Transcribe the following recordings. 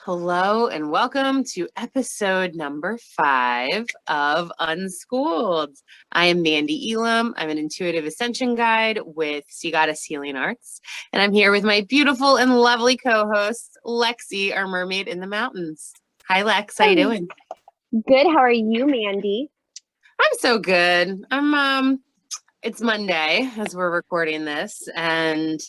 Hello and welcome to episode number 5 of Unschooled. I am Mandee Elam. I'm an intuitive ascension guide with Sea Goddess Healing Arts, and I'm here with my beautiful and lovely co-host, Lexi, our mermaid in the mountains. Hi, Lex. How you doing? Good. How are you, Mandee? I'm so good. It's Monday as we're recording this, and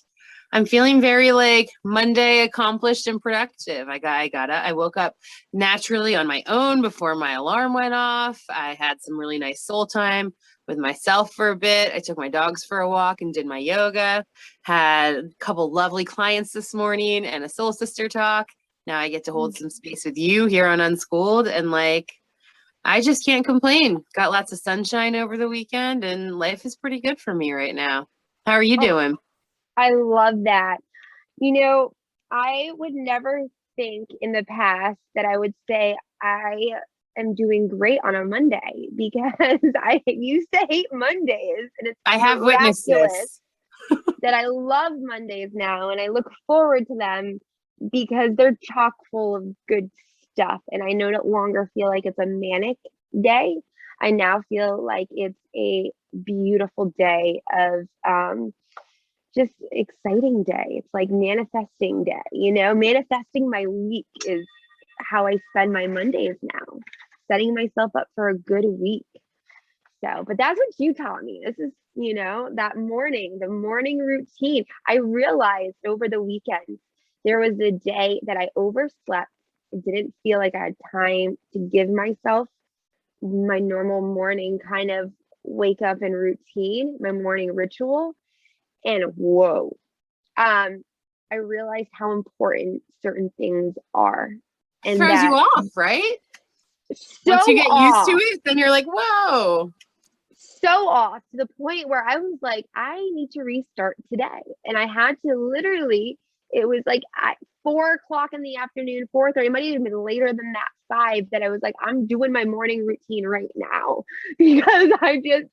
I'm feeling very like Monday accomplished and productive. I woke up naturally on my own before my alarm went off. I had some really nice soul time with myself for a bit. I took my dogs for a walk and did my yoga. Had a couple lovely clients this morning and a soul sister talk. Now I get to hold some space with you here on Unschooled, and I just can't complain. Got lots of sunshine over the weekend and life is pretty good for me right now. How are you doing? I love that. I would never think in the past that I would say I am doing great on a Monday because I used to hate Mondays, and it's I have witnessed miraculous this. that I love Mondays now and I look forward to them because they're chock full of good stuff. And I no longer feel like it's a manic day. I now feel like it's a beautiful day of just exciting day. It's like manifesting day, manifesting my week is how I spend my Mondays now, setting myself up for a good week. So, but that's what you taught me. This is, the morning routine. I realized over the weekend, there was a day that I overslept. I didn't feel like I had time to give myself my normal morning kind of wake up and routine, my morning ritual. And whoa, I realized how important certain things are. And Throws you that off, right? so Once you get used to off, it, then you're like, whoa. so off to the point where I was like, I need to restart today. And I had to literally, it was like at 4 o'clock in the afternoon, 4:30, it might even been later than that, 5, that I was like, I'm doing my morning routine right now because I just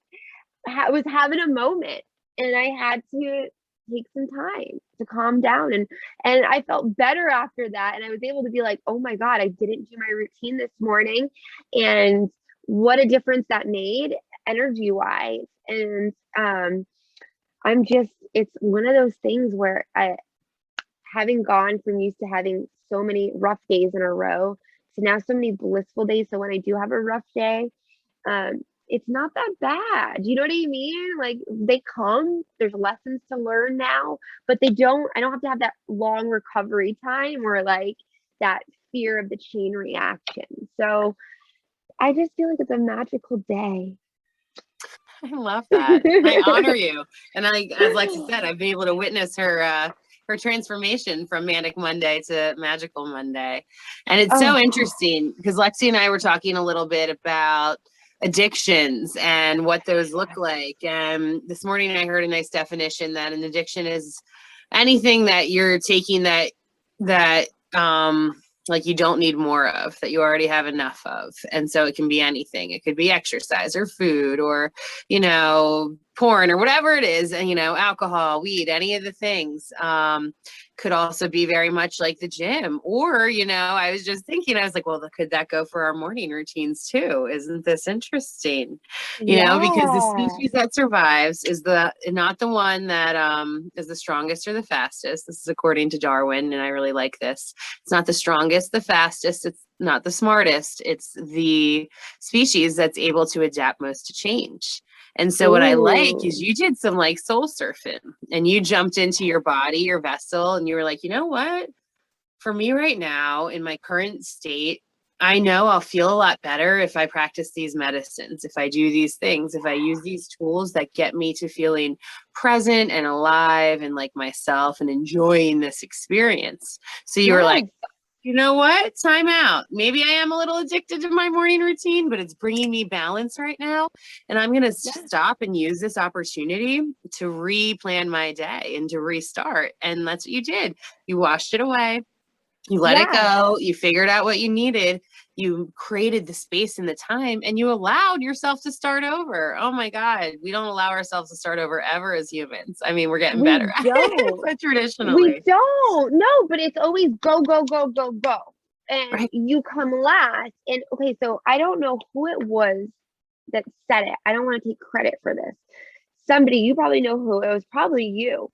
was having a moment and I had to take some time to calm down, and I felt better after that, and I was able to be like, oh my god, I didn't do my routine this morning, and what a difference that made energy wise. And I'm just, it's one of those things where I, having gone from used to having so many rough days in a row to now so many blissful days, so when I do have a rough day, it's not that bad. You know what I mean? Like, they come, there's lessons to learn now, but I don't have to have that long recovery time or like that fear of the chain reaction. So I just feel like it's a magical day. I love that. I honor you. And as Lexi said, I've been able to witness her transformation from Manic Monday to Magical Monday. And it's so interesting because Lexi and I were talking a little bit about addictions and what those look like. And this morning I heard a nice definition that an addiction is anything that you're taking that like you don't need more of, that you already have enough of. And so it can be anything. It could be exercise or food or, porn or whatever it is. And, alcohol, weed, any of the things. Could also be very much like the gym, or, I was just thinking, I was like, well, could that go for our morning routines too? Isn't this interesting? Because the species that survives is not the one that is the strongest or the fastest. This is according to Darwin, and I really like this. It's not the strongest, the fastest, it's not the smartest. It's the species that's able to adapt most to change. And so what I like is you did some like soul surfing, and you jumped into your body, your vessel, and you were like, you know what? For me right now, in my current state, I know I'll feel a lot better if I practice these medicines, if I do these things, if I use these tools that get me to feeling present and alive and like myself and enjoying this experience. So you were like, you know what? Time out. Maybe I am a little addicted to my morning routine, but it's bringing me balance right now. And I'm going to stop and use this opportunity to replan my day and to restart. And that's what you did. You washed it away. You let it go. You figured out what you needed. You created the space and the time, and you allowed yourself to start over. Oh my God. We don't allow ourselves to start over ever as humans. I mean, we're getting better at it, but traditionally. We don't. No, but it's always go, go, go, go, go. and Right. you come last. And okay, so I don't know who it was that said it. I don't want to take credit for this. Somebody, you probably know who, it was probably you,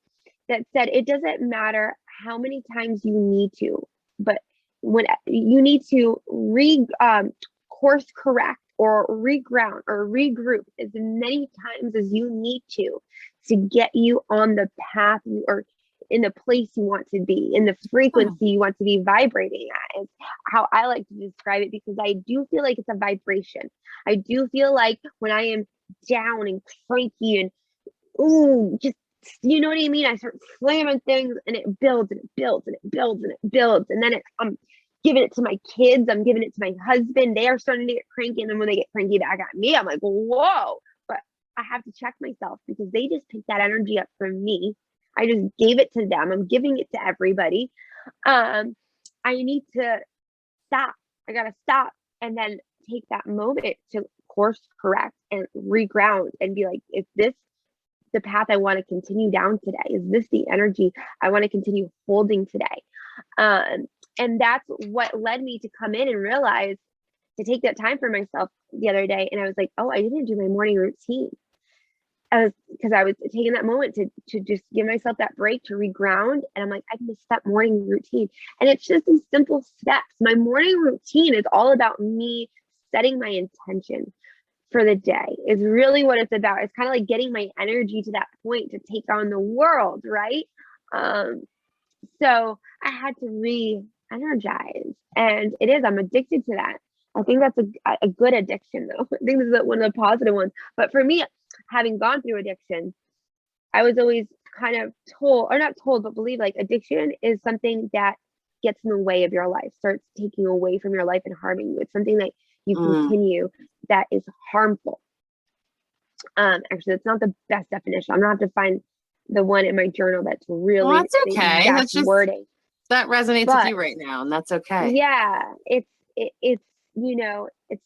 that said it doesn't matter how many times you need to, but when you need to course correct or reground or regroup as many times as you need to get you on the path or in the place you want to be, in the frequency you want to be vibrating at, is how I like to describe it, because I do feel like it's a vibration. I do feel like when I am down and cranky and just, you know what I mean? I start slamming things and it builds and it builds and it builds and it builds. And then I'm giving it to my kids. I'm giving it to my husband. They are starting to get cranky. And then when they get cranky back at me, I'm like, whoa. But I have to check myself because they just picked that energy up from me. I just gave it to them. I'm giving it to everybody. I need to stop. I got to stop and then take that moment to course correct and reground and be like, is this the path I want to continue down today? Is this the energy I want to continue holding today? And that's what led me to come in and realize, to take that time for myself the other day. And I was like, oh, I didn't do my morning routine. Because I was taking that moment to just give myself that break to reground. And I'm like, I missed that morning routine. And it's just these simple steps. My morning routine is all about me setting my intention for the day, is really what it's about. It's kind of like getting my energy to that point to take on the world, right? So I had to re-energize, and I'm addicted to that. I think that's a good addiction, though. I think this is one of the positive ones. But for me, having gone through addiction, I was always kind of told, or not told, but believe like addiction is something that gets in the way of your life, starts taking away from your life and harming you. It's something that you continue that is harmful. Actually, it's not the best definition. I'm gonna have to find the one in my journal that's really That's okay. That's just wording. That resonates with you right now, and that's okay. Yeah, it's it's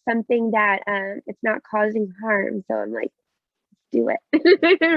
something that it's not causing harm. So I'm like, do it.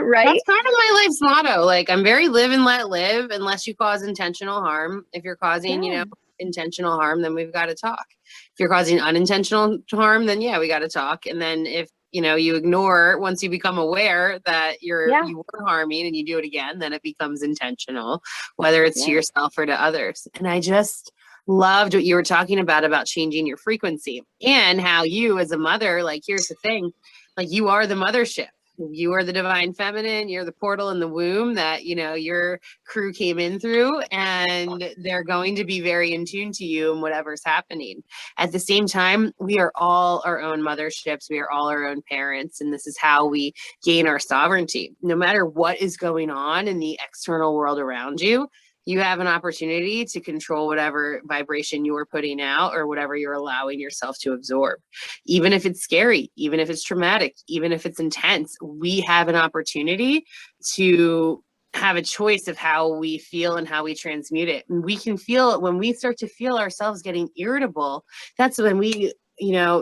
Right? That's kind of my life's motto. Like, I'm very live and let live, unless you cause intentional harm. If you're causing, intentional harm, then we've got to talk. If you're causing unintentional harm, then we got to talk. And then if you ignore, once you become aware that you were harming and you do it again, then it becomes intentional, whether it's to yourself or to others. And I just loved what you were talking about changing your frequency, and how you as a mother, like, here's the thing, like, you are the mothership. You are the divine feminine. You're the portal in the womb that, your crew came in through, and they're going to be very in tune to you and whatever's happening. At the same time, we are all our own motherships. We are all our own parents. And this is how we gain our sovereignty. No matter what is going on in the external world around you, you have an opportunity to control whatever vibration you are putting out or whatever you're allowing yourself to absorb. Even if it's scary, even if it's traumatic, even if it's intense, we have an opportunity to have a choice of how we feel and how we transmute it. And we can feel it when we start to feel ourselves getting irritable. That's when we,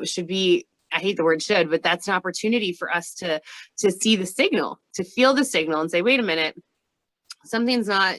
should be, I hate the word should, but that's an opportunity for us to see the signal, to feel the signal and say, wait a minute, something's not,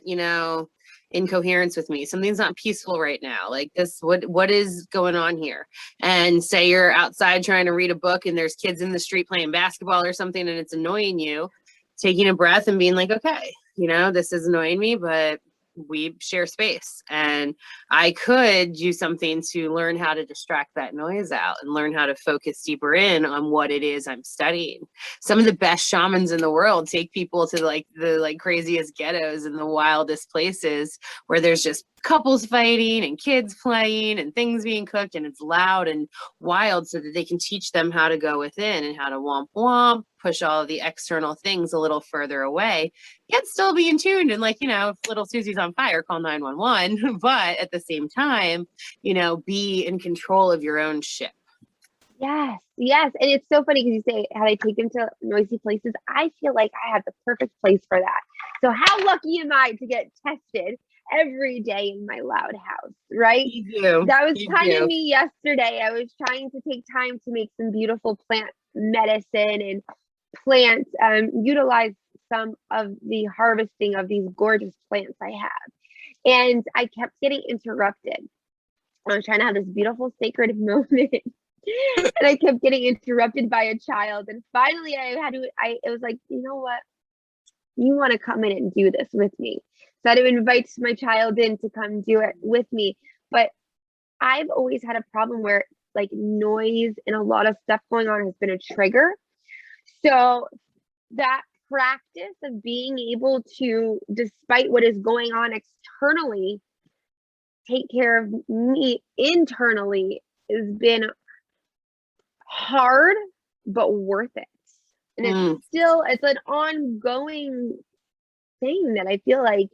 in coherence with me. Something's not peaceful right now. Like this, what is going on here? And say you're outside trying to read a book and there's kids in the street playing basketball or something and it's annoying you, taking a breath and being like, okay, this is annoying me, but we share space, and I could do something to learn how to distract that noise out and learn how to focus deeper in on what it is I'm studying. Some of the best shamans in the world take people to the craziest ghettos and the wildest places where there's just couples fighting and kids playing and things being cooked and it's loud and wild, so that they can teach them how to go within and how to womp womp, push all of the external things a little further away, yet still be in tuned. And if little Susie's on fire, call 911, but at the same time, be in control of your own ship. Yes. And it's so funny because you say how they take them to noisy places. I feel like I have the perfect place for that. So how lucky am I to get tested every day in my loud house, right? You do. That was kind of me yesterday. I was trying to take time to make some beautiful plant medicine and plants, utilize some of the harvesting of these gorgeous plants I have. And I kept getting interrupted. I was trying to have this beautiful sacred moment. And I kept getting interrupted by a child. And finally it was like, you know what? You want to come in and do this with me. So I had to invite my child in to come do it with me. But I've always had a problem where like noise and a lot of stuff going on has been a trigger. So that practice of being able to, despite what is going on externally, take care of me internally has been hard, but worth it. And it's an ongoing thing that I feel like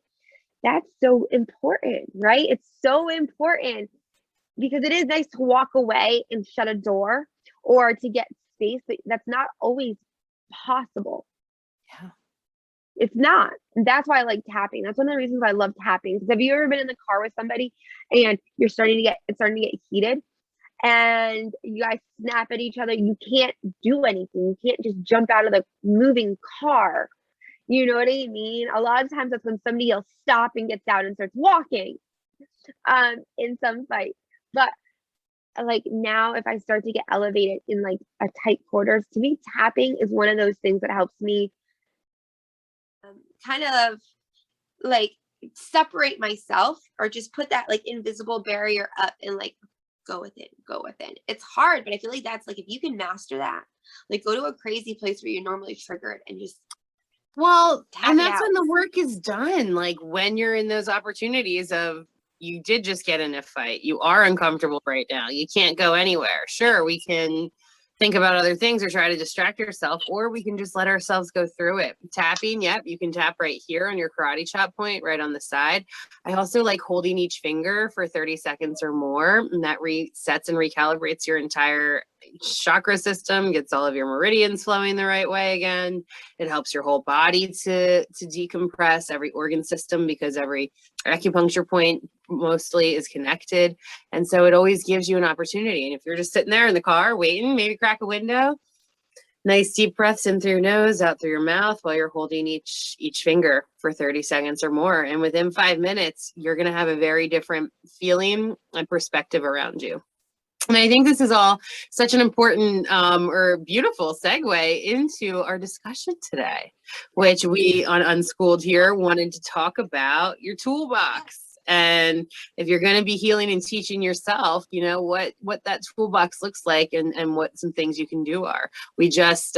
that's so important, right? It's so important because it is nice to walk away and shut a door or to get space, but that's not always possible. Yeah. It's not. And that's why I like tapping. That's one of the reasons why I love tapping. Because have you ever been in the car with somebody and it's starting to get heated and you guys snap at each other? You can't do anything. You can't just jump out of the moving car. You know what I mean? A lot of times that's when somebody else stops and gets out and starts walking in some fight. But like now, if I start to get elevated in like a tight quarters, to me, tapping is one of those things that helps me kind of like separate myself or just put that like invisible barrier up and like go within. It's hard, but I feel like that's like, if you can master that, like go to a crazy place where you're normally triggered and just and that's when the work is done. Like when you're in those opportunities of, you did just get in a fight, you are uncomfortable right now, you can't go anywhere. Sure, we can think about other things or try to distract yourself, or we can just let ourselves go through it. Tapping, yep, you can tap right here on your karate chop point, right on the side. I also like holding each finger for 30 seconds or more, and that resets and recalibrates your entire chakra system, gets all of your meridians flowing the right way again. It helps your whole body to decompress, every organ system, because every acupuncture point mostly is connected. And so it always gives you an opportunity. And if you're just sitting there in the car waiting, maybe crack a window, nice deep breaths in through your nose, out through your mouth, while you're holding each finger for 30 seconds or more. And within 5 minutes, you're going to have a very different feeling and perspective around you. And I think this is all such an important or beautiful segue into our discussion today, which we on Unschooled here wanted to talk about your toolbox. And if you're going to be healing and teaching yourself, you know, what that toolbox looks like and what some things you can do are. We just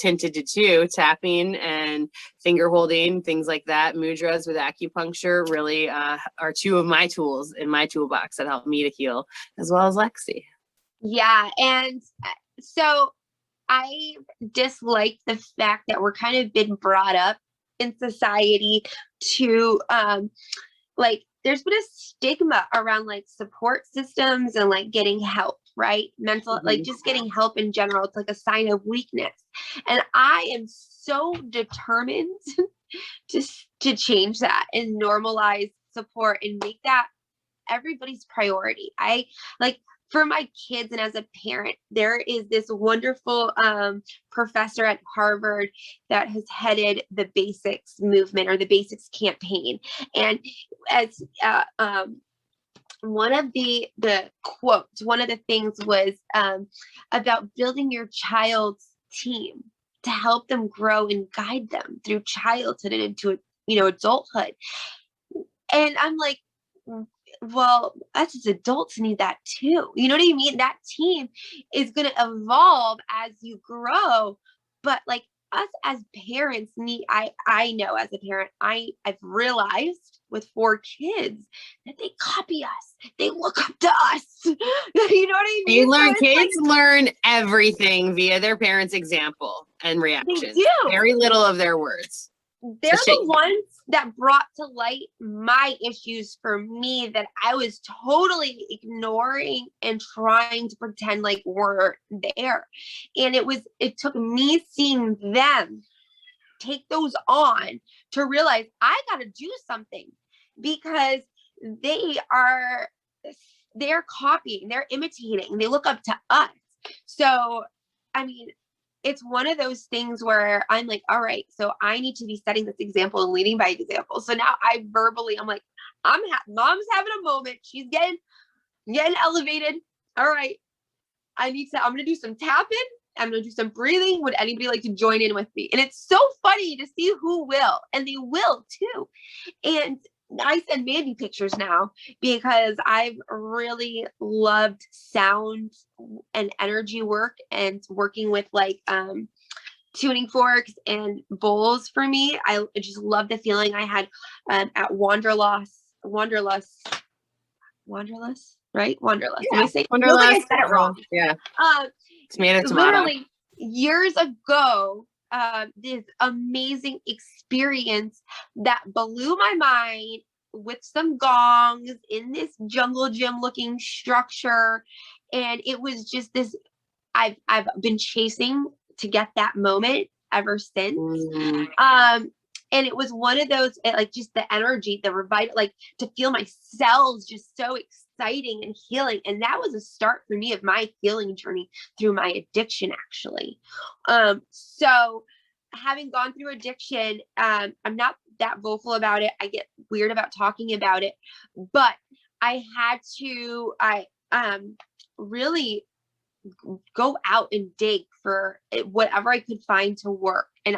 hinted to two, tapping and finger holding, things like that. Mudras with acupuncture really are two of my tools in my toolbox that help me to heal, as well as Lexi. Yeah. And so I dislike the fact that we're kind of been brought up in society to like, there's been a stigma around like support systems and like getting help, right? Mental, like just getting help in general. It's like a sign of weakness. And I am so determined to change that and normalize support and make that everybody's priority. I like, for my kids and as a parent, there is this wonderful professor at Harvard that has headed the basics movement or the basics campaign. And as one of the quotes, one of the things was about building your child's team to help them grow and guide them through childhood and into, adulthood. And I'm like, well, us as adults need that too. You know what I mean? That team is going to evolve as you grow. But like us as parents I know as a parent, I've realized with 4 kids that they copy us. They look up to us. You know what I mean? Kids learn everything via their parents' example and reactions. They do. Very little of their words. They're the ones that brought to light my issues for me that I was totally ignoring and trying to pretend like we're there. And it took me seeing them take those on to realize I got to do something, because they're copying, they're imitating, they look up to us. So, I mean, it's one of those things where I'm like, all right, so I need to be setting this example and leading by example. So now I'm like, mom's having a moment. She's getting getting elevated. All right. I'm going to do some tapping. I'm going to do some breathing. Would anybody like to join in with me? And it's so funny to see who will, and they will too. And I send Mandee pictures now because I've really loved sound and energy work and working with like, tuning forks and bowls for me. I just love the feeling I had at Wanderlust, right? Wanderlust. Yeah. Am I saying? Wanderlust. I said it wrong. Yeah. Tomato. Literally years ago, this amazing experience that blew my mind with some gongs in this jungle gym looking structure. And it was just this, I've been chasing to get that moment ever since. And it was one of those, like, just the energy, the revital, like to feel my cells just so exciting and healing. And that was a start for me of my healing journey through my addiction, actually. So having gone through addiction, I'm not that vocal about it. I get weird about talking about it, but I had to, really go out and dig for whatever I could find to work. And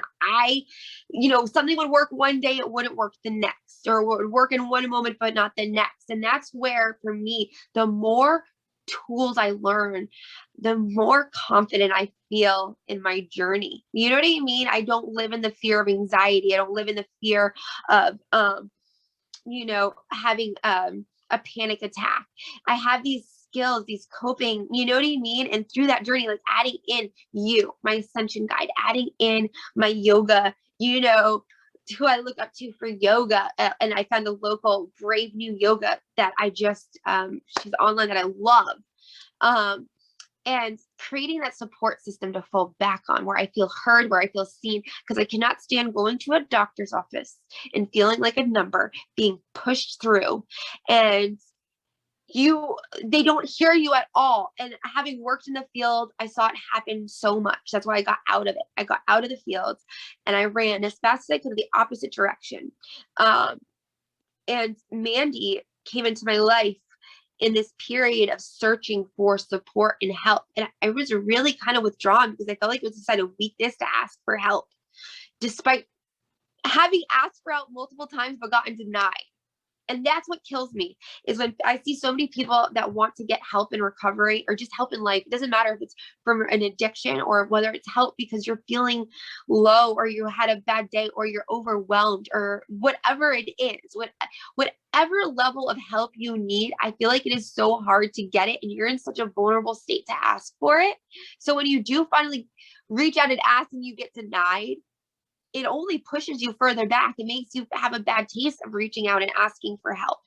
something would work one day, it wouldn't work the next, or would work in one moment, but not the next. And that's where, for me, the more tools I learn, the more confident I feel in my journey. You know what I mean? I don't live in the fear of anxiety. I don't live in the fear of, having a panic attack. I have these skills, these coping, you know what I mean? And through that journey, like adding in my ascension guide, adding in my yoga, who I look up to for yoga. And I found a local Brave New Yoga that I just, she's online that I love. And creating that support system to fall back on, where I feel heard, where I feel seen, because I cannot stand going to a doctor's office and feeling like a number being pushed through, and they don't hear you at all. And having worked in the field, I saw it happen so much. That's why I got out of it. I got out of the fields and I ran as fast as I could the opposite direction. And Mandee came into my life in this period of searching for support and help. And I was really kind of withdrawn because I felt like it was a sign of weakness to ask for help, despite having asked for help multiple times but gotten denied. And that's what kills me, is when I see so many people that want to get help in recovery or just help in life. It doesn't matter if it's from an addiction or whether it's help because you're feeling low or you had a bad day or you're overwhelmed or whatever it is, whatever level of help you need. I feel like it is so hard to get it, and you're in such a vulnerable state to ask for it. So when you do finally reach out and ask and you get denied, it only pushes you further back. It makes you have a bad taste of reaching out and asking for help.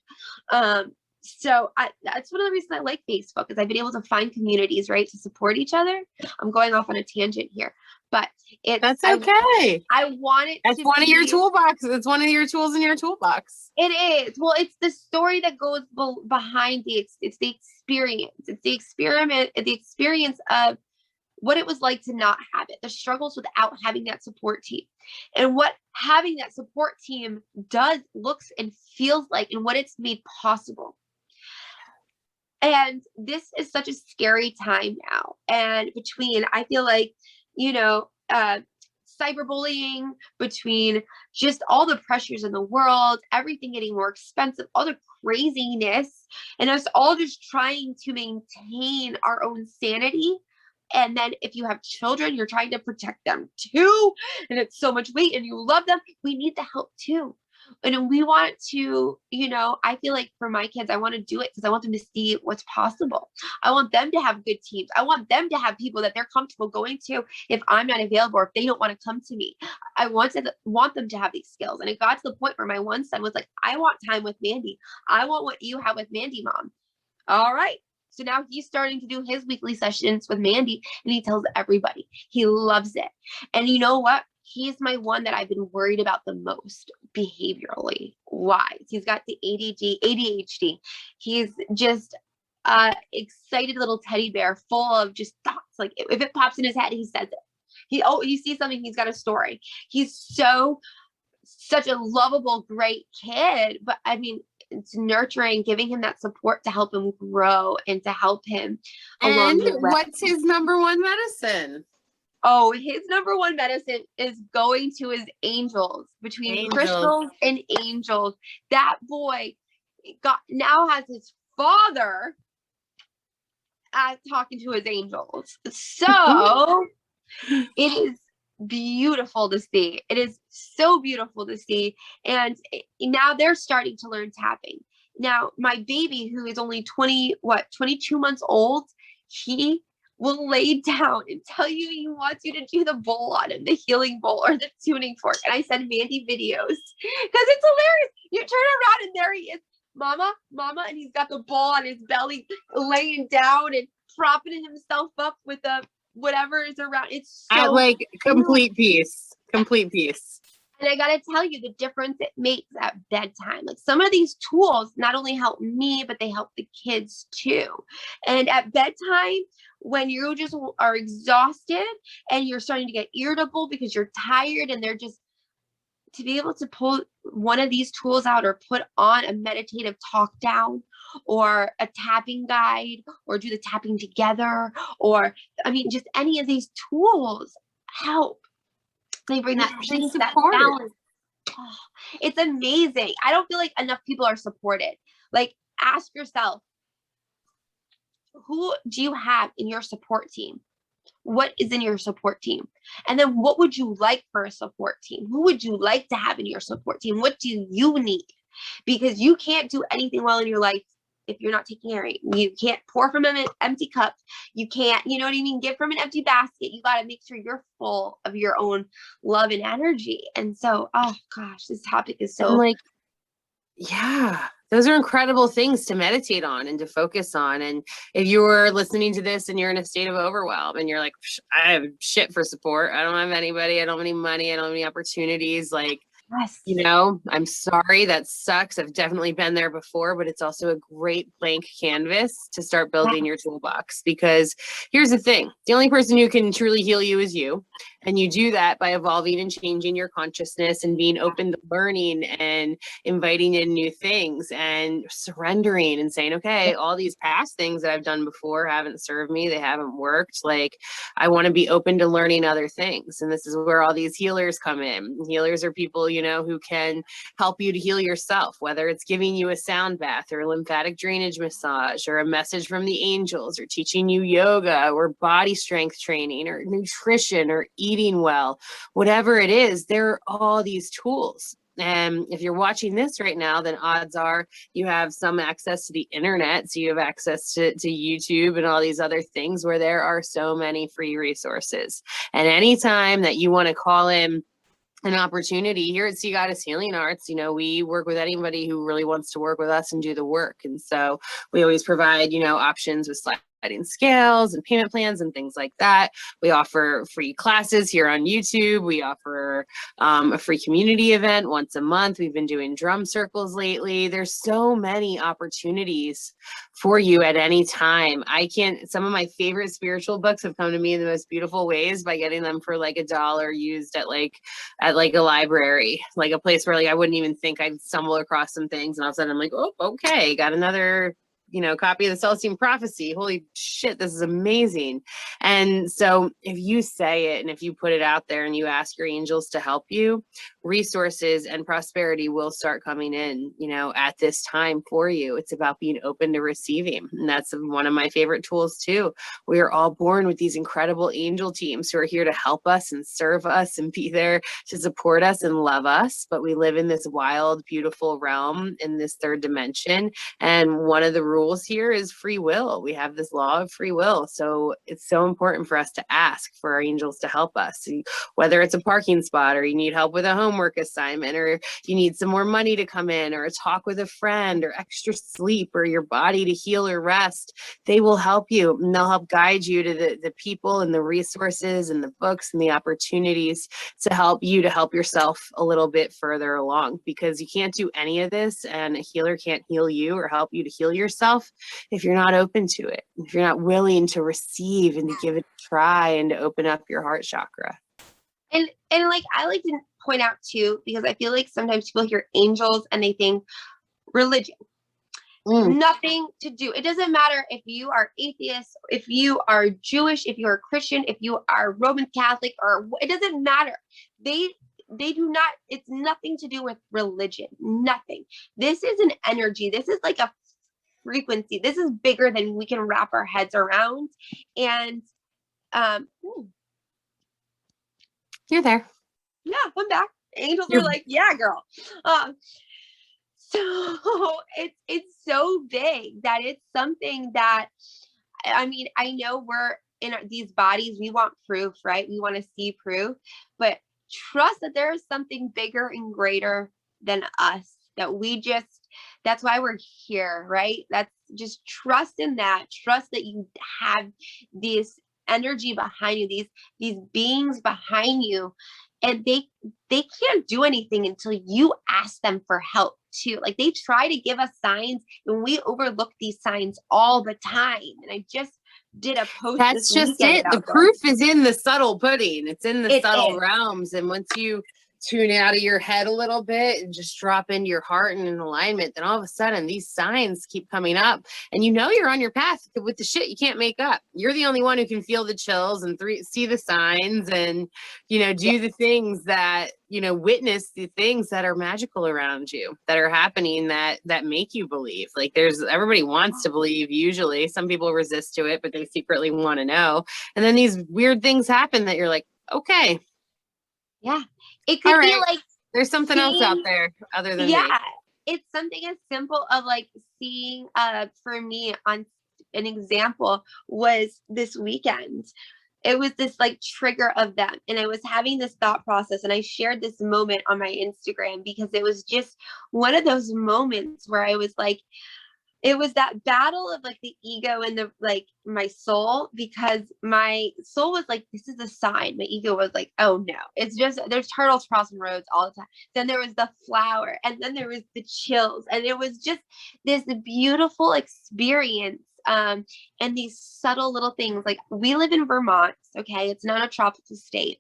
So that's one of the reasons I like Facebook, is I've been able to find communities, right, to support each other. I'm going off on a tangent here, but that's okay. I want it. That's one of your toolbox. It's one of your tools in your toolbox. It is. Well, it's the story that goes behind it's the experience. It's the experiment, the experience of what it was like to not have it, the struggles without having that support team, and what having that support team looks and feels like, and what it's made possible. And this is such a scary time now. And I feel like, cyberbullying, between just all the pressures in the world, everything getting more expensive, all the craziness, and us all just trying to maintain our own sanity. And then if you have children, you're trying to protect them too. And it's so much weight and you love them. We need the help too. And we want to, I feel like for my kids, I want to do it because I want them to see what's possible. I want them to have good teams. I want them to have people that they're comfortable going to if I'm not available or if they don't want to come to me. I want them to have these skills. And it got to the point where my one son was like, I want time with Mandee. I want what you have with Mandee, Mom. All right. So now he's starting to do his weekly sessions with Mandee, and he tells everybody. He loves it. And you know what? He's my one that I've been worried about the most behaviorally wise. He's got the ADHD. He's just excited little teddy bear full of just thoughts. Like if it pops in his head, he says it. You see something, he's got a story. He's such a lovable, great kid. But I mean, nurturing, giving him that support to help him grow and to help him along And the way. what's his number one medicine? Oh, his number one medicine is going to his angels. Between crystals and angels, that boy now has his father talking to his angels. So it is beautiful to see. It is so beautiful to see. And now they're starting to learn tapping. Now, my baby, who is only 22 months old, he will lay down and tell you he wants you to do the bowl on him, the healing bowl or the tuning fork. And I send Mandee videos because it's hilarious. You turn around and there he is, mama, and he's got the bowl on his belly, laying down and propping himself up with a whatever is around. It's so at like complete peace. And I gotta tell you the difference it makes at bedtime. Like some of these tools not only help me, but they help the kids too. And at bedtime, when you just are exhausted and you're starting to get irritable because you're tired, and they're just, to be able to pull one of these tools out or put on a meditative talk down or a tapping guide or do the tapping together, or just any of these tools help. They bring that peace, that balance. Oh, it's amazing. I don't feel like enough people are supported. Like, ask yourself, who do you have in your support team? What is in your support team? And then what would you like for a support team? Who would you like to have in your support team? What do you need? Because you can't do anything well in your life if you're not taking care of it. You can't pour from an empty cup. You can't, you know what I mean? Give from an empty basket. You got to make sure you're full of your own love and energy. And so, oh gosh, this topic is so yeah, those are incredible things to meditate on and to focus on. And if you're listening to this and you're in a state of overwhelm and you're like, I have shit for support, I don't have anybody, I don't have any money, I don't have any opportunities, like, yes. I'm sorry, that sucks. I've definitely been there before, but it's also a great blank canvas to start building your toolbox. Because here's the thing, the only person who can truly heal you is you. And you do that by evolving and changing your consciousness and being open to learning and inviting in new things and surrendering and saying, okay, all these past things that I've done before haven't served me. They haven't worked. Like, I want to be open to learning other things. And this is where all these healers come in. Healers are people, who can help you to heal yourself, whether it's giving you a sound bath or a lymphatic drainage massage or a message from the angels or teaching you yoga or body strength training or nutrition or eating well, whatever it is, there are all these tools. And if you're watching this right now, then odds are you have some access to the internet. So you have access to YouTube and all these other things where there are so many free resources. And anytime that you want to call in an opportunity here at Sea Goddess Healing Arts, we work with anybody who really wants to work with us and do the work. And so we always provide, options with sliding scales and payment plans and things like that. We offer free classes here on YouTube. We offer a free community event once a month. We've been doing drum circles lately. There's so many opportunities for you at any time. Some of my favorite spiritual books have come to me in the most beautiful ways by getting them for like $1 used at a library, like a place where I wouldn't even think I'd stumble across some things. And all of a sudden I'm like, oh, okay, got another copy of the Celestine Prophecy. Holy shit, this is amazing. And so if you say it and if you put it out there and you ask your angels to help you, resources and prosperity will start coming in, at this time for you. It's about being open to receiving. And that's one of my favorite tools too. We are all born with these incredible angel teams who are here to help us and serve us and be there to support us and love us. But we live in this wild, beautiful realm in this third dimension. And one of the rules here is free will. We have this law of free will. So it's so important for us to ask for our angels to help us, whether it's a parking spot or you need help with a homework assignment or you need some more money to come in or a talk with a friend or extra sleep or your body to heal or rest. They will help you and they'll help guide you to the people and the resources and the books and the opportunities to help you to help yourself a little bit further along, because you can't do any of this and a healer can't heal you or help you to heal yourself if you're not open to it, if you're not willing to receive and to give it a try and to open up your heart chakra. And I like to point out too, because I feel like sometimes people hear angels and they think religion. Mm. Nothing to do. It doesn't matter if you are atheist, if you are Jewish, if you are Christian, if you are Roman Catholic, or it doesn't matter. They do not, it's nothing to do with religion. Nothing. This is an energy. This is like a frequency. This is bigger than we can wrap our heads around. And You're there. yeah, I'm back. Angels You're are like, yeah, girl. So it's so big that it's something that, I mean, I know we're in these bodies, we want proof, right? We want to see proof, but trust that there is something bigger and greater than us, that we just, that's why we're here, right? That's just trust in that. Trust that you have this energy behind you, these beings behind you, and they can't do anything until you ask them for help too. Like, they try to give us signs and we overlook these signs all the time. And I just did a post. That's just it. The proof is in the subtle pudding. It's in the subtle realms. And once you tune out of your head a little bit and just drop into your heart and in alignment, then all of a sudden these signs keep coming up, and you know you're on your path with the shit you can't make up. You're the only one who can feel the chills and see the signs and, you know, do the things that, you know, witness the things that are magical around you, that are happening, that make you believe. Like, everybody wants to believe. Usually some people resist to it, but they secretly want to know. And then these weird things happen that you're like, okay. Yeah. It could be like, there's something else out there other than me. It's something as simple of like seeing, for me, on an example was this weekend. It was this like trigger of them. And I was having this thought process, and I shared this moment on my Instagram because it was just one of those moments where I was like, it was that battle of like the ego and the, like, my soul, because my soul was like, this is a sign. My ego was like, oh no, it's just, there's turtles crossing roads all the time. Then there was the flower, and then there was the chills, and it was just this beautiful experience. And these subtle little things, like, we live in Vermont. Okay. It's not a tropical state.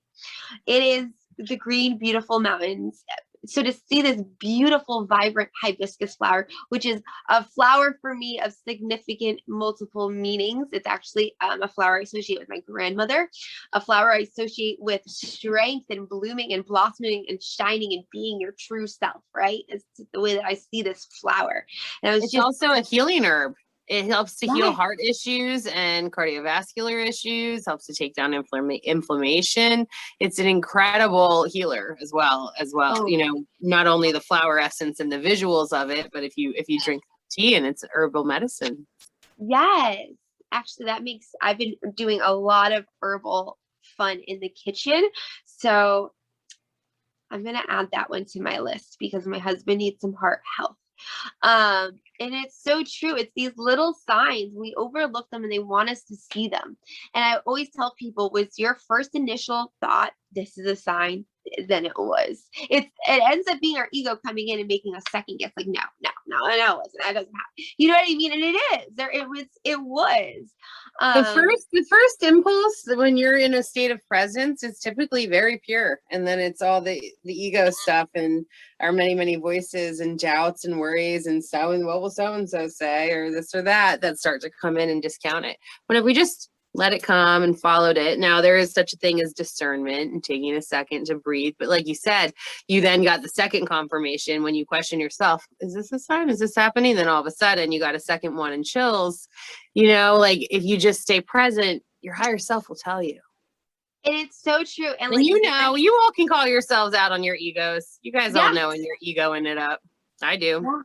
It is the green, beautiful mountains. So to see this beautiful, vibrant hibiscus flower, which is a flower for me of significant multiple meanings. It's actually a flower I associate with my grandmother, a flower I associate with strength and blooming and blossoming and shining and being your true self, right? It's the way that I see this flower. And it's also a healing herb. It helps to heal heart issues and cardiovascular issues, helps to take down inflammation. It's an incredible healer as well. Oh. You know, not only the flower essence and the visuals of it, but if you drink tea, and it's herbal medicine. Yes. Actually, I've been doing a lot of herbal fun in the kitchen. So I'm going to add that one to my list because my husband needs some heart health. And it's so true. It's these little signs. We overlook them and they want us to see them. And I always tell people, was your first initial thought, this is a sign? Then it was. It ends up being our ego coming in and making a second guess, like, no, it wasn't. That doesn't happen. You know what I mean? And it is. It was. The first impulse when you're in a state of presence is typically very pure, and then it's all the ego stuff and our many voices and doubts and worries and what will so and so say, or this or that start to come in and discount it. When if we just let it come and followed it. Now, there is such a thing as discernment and taking a second to breathe. But like you said, you then got the second confirmation when you question yourself, is this a sign? Is this happening? Then all of a sudden you got a second one and chills. You know, like, if you just stay present, your higher self will tell you. And it's so true. And like, you know, you all can call yourselves out on your egos. You guys all know when you're egoing it up. I do.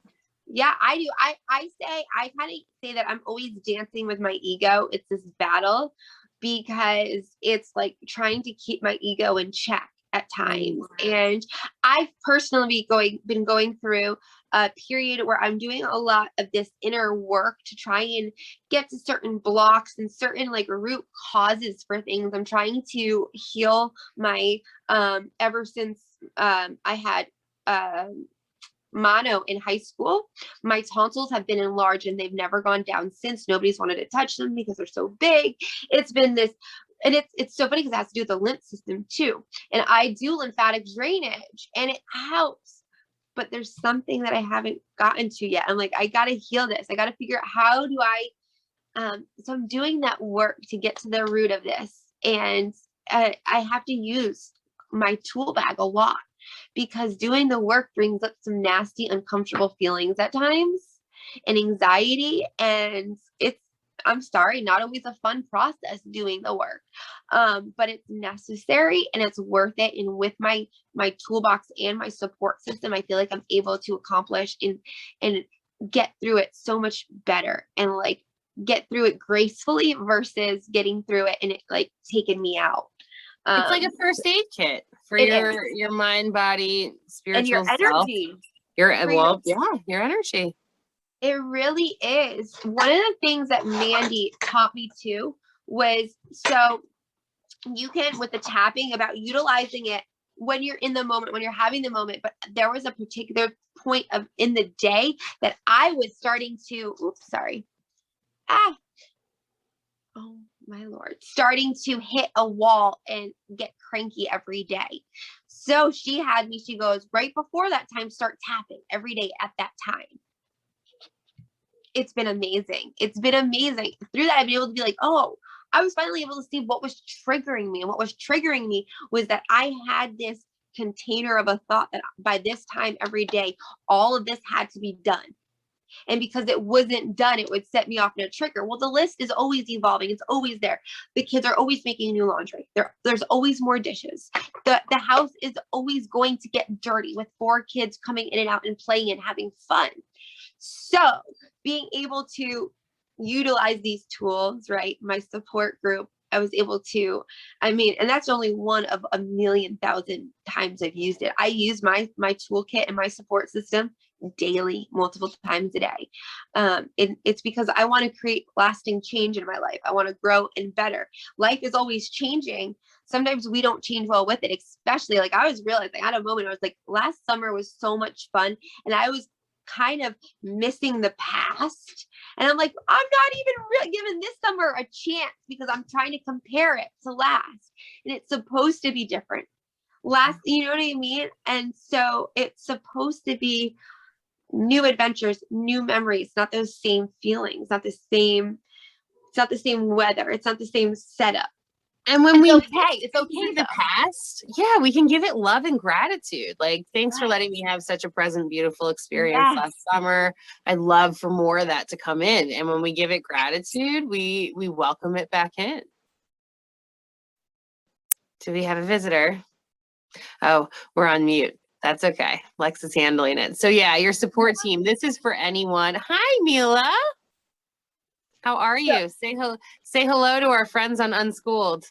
Yeah, I do. I kind of say that I'm always dancing with my ego. It's this battle because it's like trying to keep my ego in check at times. And I've personally been going through a period where I'm doing a lot of this inner work to try and get to certain blocks and certain like root causes for things. I'm trying to heal my, ever since I had mono in high school, my tonsils have been enlarged and they've never gone down since. Nobody's wanted to touch them because they're so big. It's been this, and it's so funny because it has to do with the lymph system too. And I do lymphatic drainage and it helps. but there's something that I haven't gotten to yet. I'm like, I got to heal this. I got to figure out how do so I'm doing that work to get to the root of this. And I have to use my tool bag a lot, because doing the work brings up some nasty, uncomfortable feelings at times and anxiety. And I'm sorry, not always a fun process doing the work. But it's necessary and it's worth it. And with my toolbox and my support system, I feel like I'm able to accomplish and get through it so much better, and like get through it gracefully versus getting through it and it like taking me out. It's like a first aid kit for your mind, body, spiritual and your self. energy. Your energy. It really is. One of the things that Mandee taught me too was, so you can, with the tapping, about utilizing it when you're in the moment, when you're having the moment. But there was a particular point in the day that I was starting to, oh my Lord, starting to hit a wall and get cranky every day. So she goes, right before that time, start tapping every day at that time. It's been amazing. It's been amazing. Through that, I've been able to be like, oh, I was finally able to see what was triggering me. And what was triggering me was that I had this container of a thought that by this time every day, all of this had to be done. And because it wasn't done, it would set me off in a trigger. Well, the list is always evolving. It's always there. The kids are always making new laundry. There's always more dishes. The house is always going to get dirty with 4 kids coming in and out and playing and having fun. So being able to utilize these tools, right? My support group, I was able to, and that's only one of a million thousand times I've used it. I use my toolkit and my support system daily, multiple times a day. It's because I want to create lasting change in my life. I want to grow and better. Life is always changing. Sometimes we don't change well with it, especially like I was realizing, I had a moment, I was like, last summer was so much fun. And I was kind of missing the past. And I'm like, I'm not even really giving this summer a chance because I'm trying to compare it to last. And it's supposed to be different. You know what I mean? And so it's supposed to be new adventures, new memories, not those same feelings, it's not the same weather. It's not the same setup. And when it's okay the past, we can give it love and gratitude. Like, thanks for letting me have such a present, beautiful experience last summer. I'd love for more of that to come in. And when we give it gratitude, we welcome it back in. Do we have a visitor? Oh, we're on mute. That's okay. Lex is handling it. So your support team, this is for anyone. Hi, Mila. How are you? Say hello to our friends on Unschooled.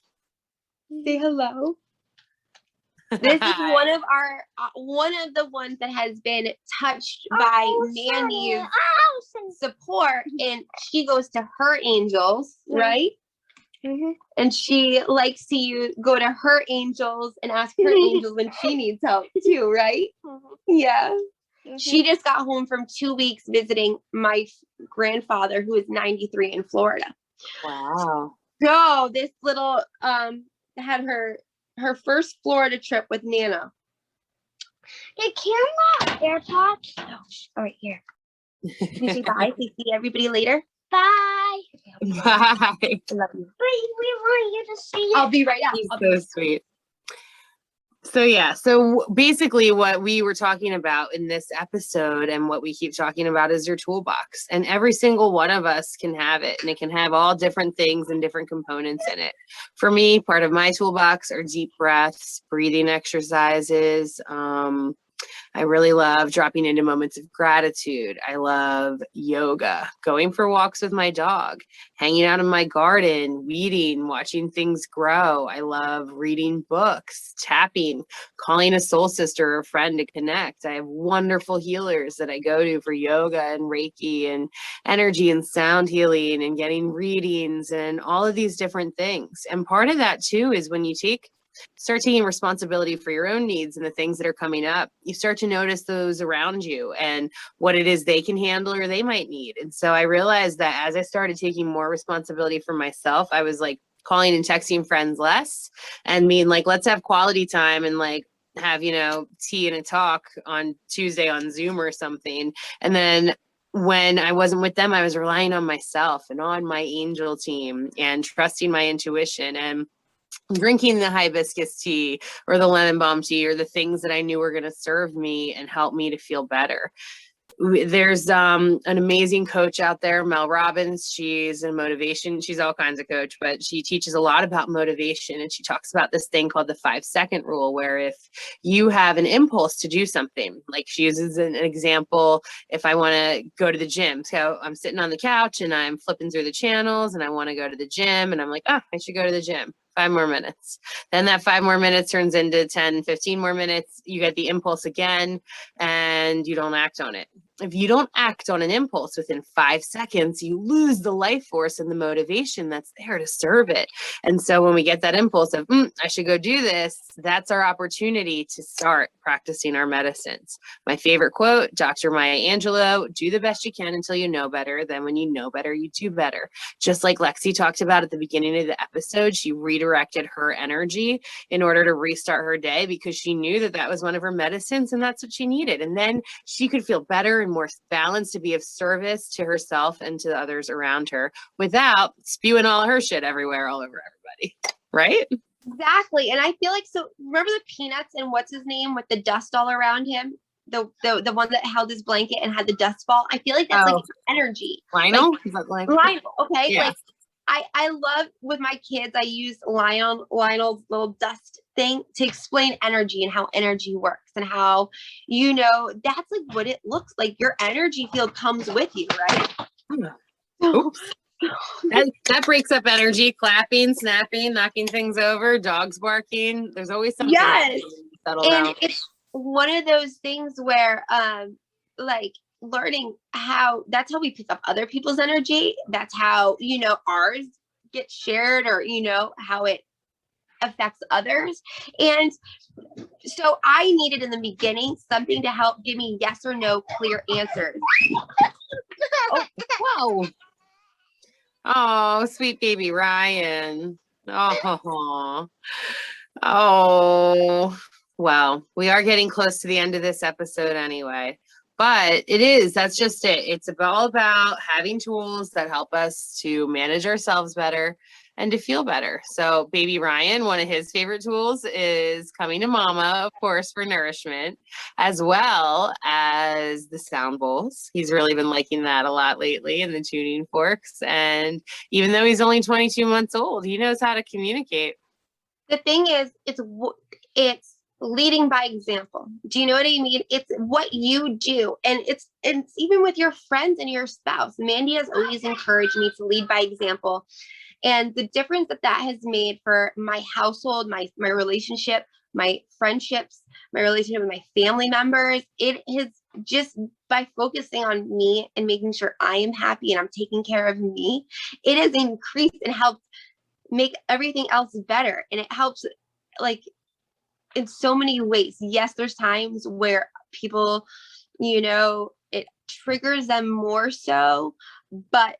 Say hello. This is one of the ones that has been touched by Mandee's support, and she goes to her angels, right? Mm-hmm. And she likes to go to her angels and ask her angels when she needs help too, right? Mm-hmm. Yeah. Mm-hmm. She just got home from 2 weeks visiting my grandfather, who is 93 in Florida. Wow. So this little had her first Florida trip with Nana. Hey, camera, AirPods. Oh, all right, here. Can you say bye? Can you see everybody later? Bye. Bye. I love you. We want you to see it. I'll be right out. He's so sweet. So basically what we were talking about in this episode and what we keep talking about is your toolbox, and every single one of us can have it, and it can have all different things and different components in it. For me, part of my toolbox are deep breaths, breathing exercises. I really love dropping into moments of gratitude. I love yoga, going for walks with my dog, hanging out in my garden, weeding, watching things grow. I love reading books, tapping, calling a soul sister or a friend to connect. I have wonderful healers that I go to for yoga and Reiki and energy and sound healing and getting readings and all of these different things. And part of that too is when you start taking responsibility for your own needs and the things that are coming up, you start to notice those around you and what it is they can handle or they might need. And so I realized that as I started taking more responsibility for myself, I was like calling and texting friends less and being like, let's have quality time and like have, tea and a talk on Tuesday on Zoom or something. And then when I wasn't with them, I was relying on myself and on my angel team and trusting my intuition and drinking the hibiscus tea or the lemon balm tea or the things that I knew were going to serve me and help me to feel better. There's an amazing coach out there, Mel Robbins. She's a motivation. She's all kinds of coach, but she teaches a lot about motivation. And she talks about this thing called the 5-second rule, where if you have an impulse to do something, like she uses an example, if I want to go to the gym. So I'm sitting on the couch and I'm flipping through the channels and I want to go to the gym and I'm like, oh, I should go to the gym. 5 more minutes. Then that 5 more minutes turns into 10, 15 more minutes. You get the impulse again and you don't act on it. If you don't act on an impulse within 5 seconds, you lose the life force and the motivation that's there to serve it. And so when we get that impulse of, I should go do this, that's our opportunity to start practicing our medicines. My favorite quote, Dr. Maya Angelou, do the best you can until you know better. Then when you know better, you do better. Just like Lexi talked about at the beginning of the episode, she redirected her energy in order to restart her day because she knew that that was one of her medicines and that's what she needed. And then she could feel better and more balanced to be of service to herself and to others around her without spewing all her shit everywhere, all over everybody. Right? Exactly. And I feel like, so remember the Peanuts and what's his name with the dust all around him? The one that held his blanket and had the dust ball. I feel like that's like energy. Lionel? Like, Is that Lionel, okay? Yeah. Like I love with my kids, I use Lionel's little dust thing to explain energy and how energy works and how, that's like what it looks like. Your energy field comes with you, right? Oops. That breaks up energy, clapping, snapping, knocking things over, dogs barking. There's always something. Yes. And it's one of those things where, like, learning that's how we pick up other people's energy. That's how, ours gets shared or, how it affects others. And so I needed in the beginning something to help give me yes or no clear answers. Whoa. Oh, sweet baby Ryan. Oh, well, we are getting close to the end of this episode anyway. But that's just it. It's all about having tools that help us to manage ourselves better and to feel better. So baby Ryan, one of his favorite tools is coming to mama, of course, for nourishment, as well as the sound bowls. He's really been liking that a lot lately, and the tuning forks. And even though he's only 22 months old, he knows how to communicate. The thing is, it's leading by example. Do you know what I mean? It's what you do. And it's even with your friends and your spouse. Mandee has always encouraged me to lead by example. And the difference that has made for my household, my relationship, my friendships, my relationship with my family members, it has just by focusing on me and making sure I am happy and I'm taking care of me, it has increased and helped make everything else better. And it helps like in so many ways. Yes, there's times where people, it triggers them more so, but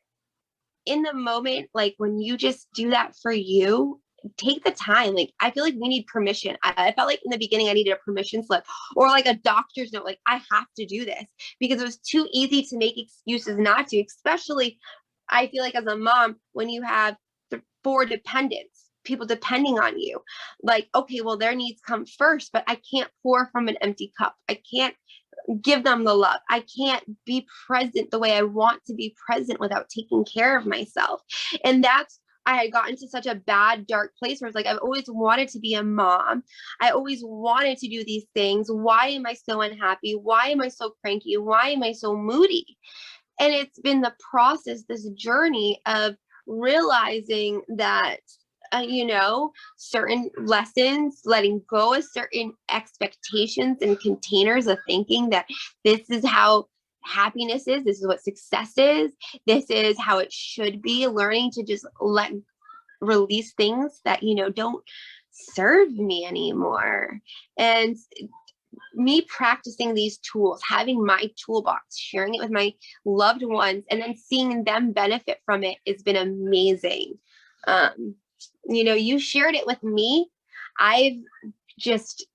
in the moment, like when you just do that for you, take the time. Like, I feel like we need permission. I felt like in the beginning I needed a permission slip or like a doctor's note. Like, I have to do this because it was too easy to make excuses not to, especially I feel like as a mom, when you have 4 dependents, people depending on you, like, okay, well, their needs come first, but I can't pour from an empty cup. I can't give them the love. I can't be present the way I want to be present without taking care of myself. And I had gotten to such a bad, dark place where it's like, I've always wanted to be a mom. I always wanted to do these things. Why am I so unhappy? Why am I so cranky? Why am I so moody? And it's been the process, this journey of realizing that certain lessons, letting go of certain expectations and containers of thinking that this is how happiness is, this is what success is, this is how it should be, learning to just release things that, don't serve me anymore. And me practicing these tools, having my toolbox, sharing it with my loved ones, and then seeing them benefit from it has been amazing. You shared it with me. I've just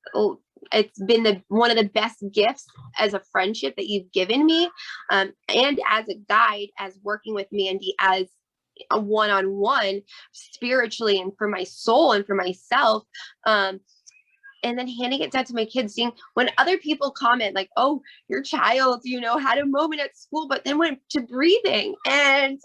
it's been one of the best gifts as a friendship that you've given me, and as a guide, as working with Mandee as a one-on-one spiritually and for my soul and for myself. And then handing it down to my kids, seeing when other people comment like, oh, your child, you know, had a moment at school, but then went to breathing. And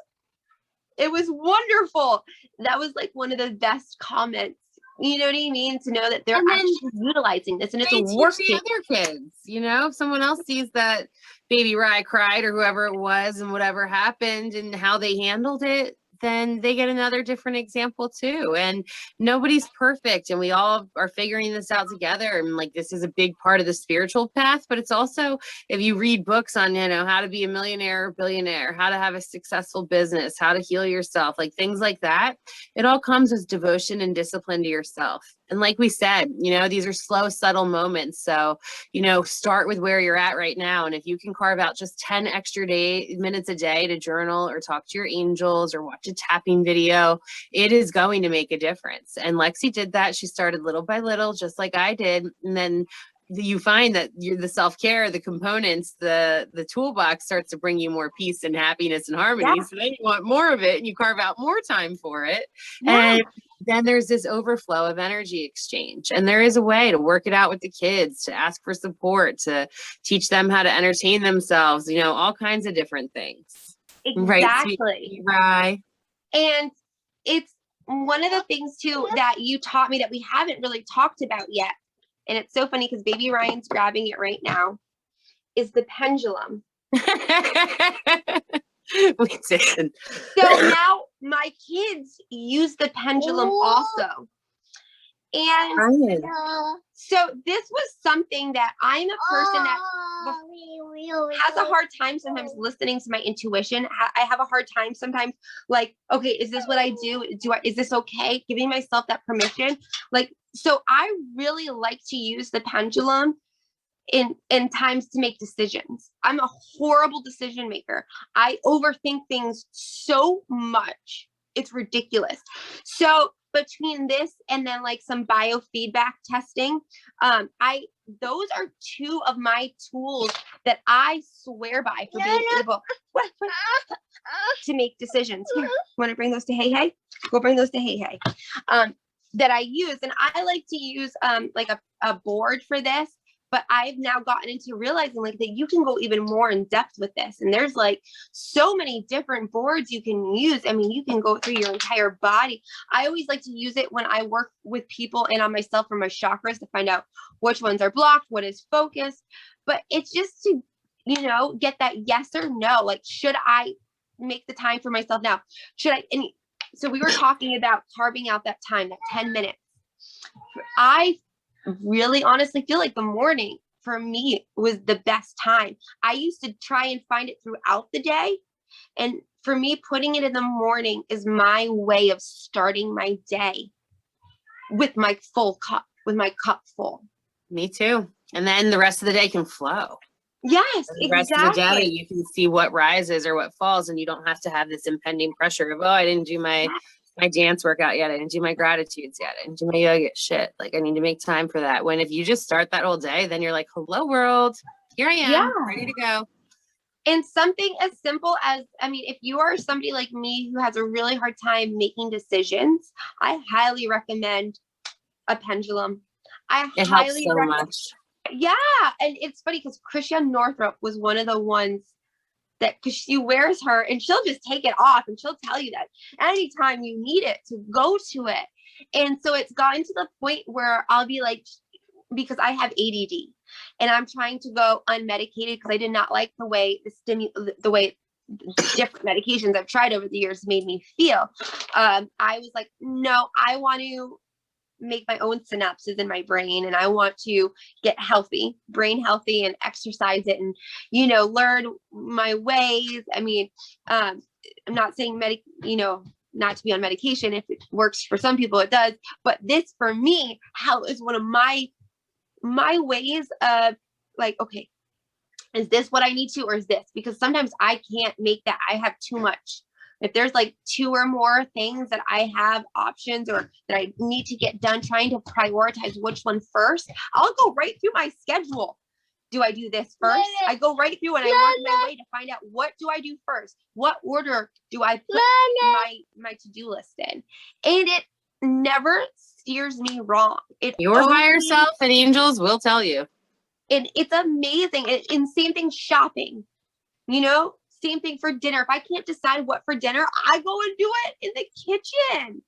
it was wonderful. That was like one of the best comments. You know what I mean? To know that they're actually utilizing this and it's working. The other kids, you know, if someone else sees that baby Rye cried or whoever it was and whatever happened and how they handled it, then they get another different example too. And nobody's perfect. And we all are figuring this out together. And like, this is a big part of the spiritual path, but it's also, if you read books on, you know, how to be a millionaire or billionaire, how to have a successful business, how to heal yourself, like things like that, it all comes with devotion and discipline to yourself. And like we said, you know, these are slow, subtle moments. So, you know, start with where you're at right now. And if you can carve out just 10 extra minutes a day to journal or talk to your angels or watch a tapping video, it is going to make a difference. And Lexi did that. She started little by little, just like I did. And then you find that the self-care, the components, the toolbox starts to bring you more peace and happiness and harmony. Yeah. So then you want more of it and you carve out more time for it. Yeah. And then there's this overflow of energy exchange. And there is a way to work it out with the kids, to ask for support, to teach them how to entertain themselves, you know, all kinds of different things. Exactly. Right. And it's one of the things too that you taught me that we haven't really talked about yet. And it's so funny because baby Ryan's grabbing it right now, is the pendulum. We did. So now my kids use the pendulum also. And so this was something that I'm a person that has a hard time sometimes listening to my intuition. I have a hard time sometimes, like, okay, is this what I do? Is this okay? Giving myself that permission. Like, so I really like to use the pendulum in times to make decisions. I'm a horrible decision maker. I overthink things so much. It's ridiculous. So between this and then like some biofeedback testing, those are two of my tools that I swear by for being able to make decisions. Here, want to bring those to Hey Hey? Go bring those to Hey Hey. That I use, and I like to use like a board for this. But I've now gotten into realizing like that you can go even more in depth with this. And there's like so many different boards you can use. I mean, you can go through your entire body. I always like to use it when I work with people and on myself for my chakras to find out which ones are blocked, what is focused. But it's just to, you know, get that yes or no. Like, should I make the time for myself now? Should I? And so we were talking about carving out that time, that 10 minutes. I really honestly feel like the morning for me was the best time. I used to try and find it throughout the day. And for me, putting it in the morning is my way of starting my day with my full cup, with my cup full. Me too. And then the rest of the day can flow. Yes, the rest of the day, you can see what rises or what falls, and you don't have to have this impending pressure of, oh, I didn't do my dance workout yet. I didn't do my gratitudes yet. I didn't do my yoga shit. Like, I need to make time for that. When if you just start that whole day, then you're like, hello world, here I am, ready to go. And something as simple as, I mean, if you are somebody like me who has a really hard time making decisions, I highly recommend a pendulum. It helps so much. Yeah. And it's funny because Christiane Northrup was one of the ones that, because she wears her and she'll just take it off and she'll tell you that anytime you need it to go to it. And so it's gotten to the point where I'll be like, because I have ADD and I'm trying to go unmedicated because I did not like the way the way different medications I've tried over the years made me feel. I was like, no, I want to make my own synapses in my brain and I want to get healthy, brain healthy, and exercise it and, you know, learn my ways. I mean, I'm not saying not to be on medication. If it works for some people, it does. But this for me, is one of my ways of like, okay, is this what I need to, or is this? Because sometimes I can't make that. I have too much if there's like 2 or more things that I have options or that I need to get done, trying to prioritize which one first, I'll go right through my schedule. Do I do this first? I go right through and I work my way to find out, what do I do first? What order do I put my to-do list in? And it never steers me wrong. Your higher self and angels will tell you. And it's amazing. And same thing shopping, same thing for dinner. If I can't decide what for dinner, I go and do it in the kitchen.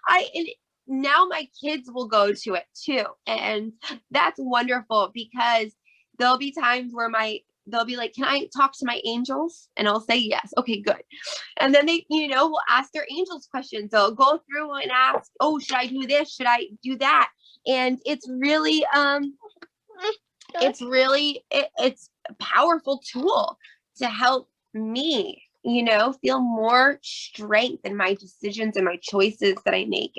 And now my kids will go to it too. And that's wonderful, because there'll be times where they'll be like, can I talk to my angels? And I'll say yes. Okay, good. And then they, will ask their angels questions. They'll go through and ask, oh, should I do this? Should I do that? And it's really, it's a powerful tool to help me, feel more strength in my decisions and my choices that I make.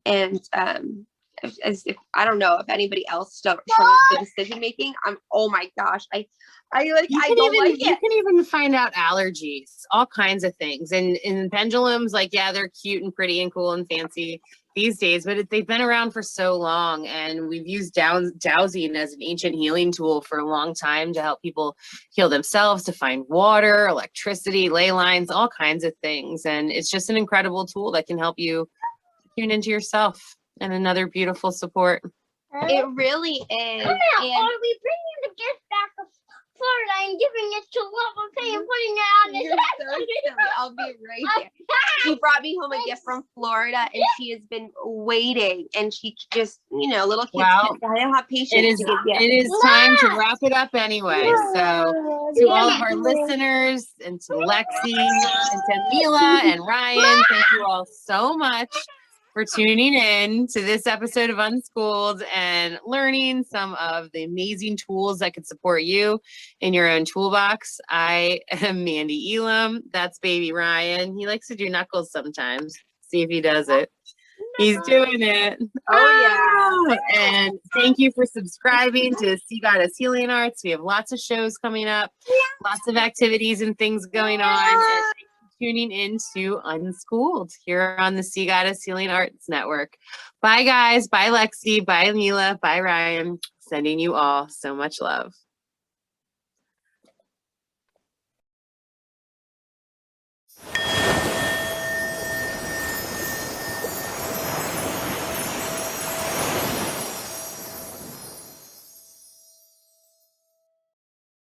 And as if, I don't know if anybody else struggles with decision making. Oh my gosh, I You can even find out allergies, all kinds of things. And pendulums, like, yeah, they're cute and pretty and cool and fancy these days, but they've been around for so long, and we've used dowsing as an ancient healing tool for a long time to help people heal themselves, to find water, electricity, ley lines, all kinds of things. And it's just an incredible tool that can help you tune into yourself, and another beautiful support. It really is. Are we bringing the gift back of Florida and giving it to Love and putting it on his head? So silly. I'll be right there. She brought me home a gift from Florida, and she has been waiting, and she just, little kids, I don't have patience. It is time to wrap it up anyway. So to all of our listeners, and to Lexi, and to Mila and Ryan, thank you all so much for tuning in to this episode of Unschooled and learning some of the amazing tools that could support you in your own toolbox. I am Mandee Elam. That's baby Ryan. He likes to do knuckles sometimes. See if he does it. He's doing it. Oh, yeah. And thank you for subscribing to Sea Goddess Healing Arts. We have lots of shows coming up, lots of activities and things going on. And tuning into Unschooled here on the Sea Goddess Healing Arts Network. Bye, guys. Bye, Lexi. Bye, Mila. Bye, Ryan. Sending you all so much love.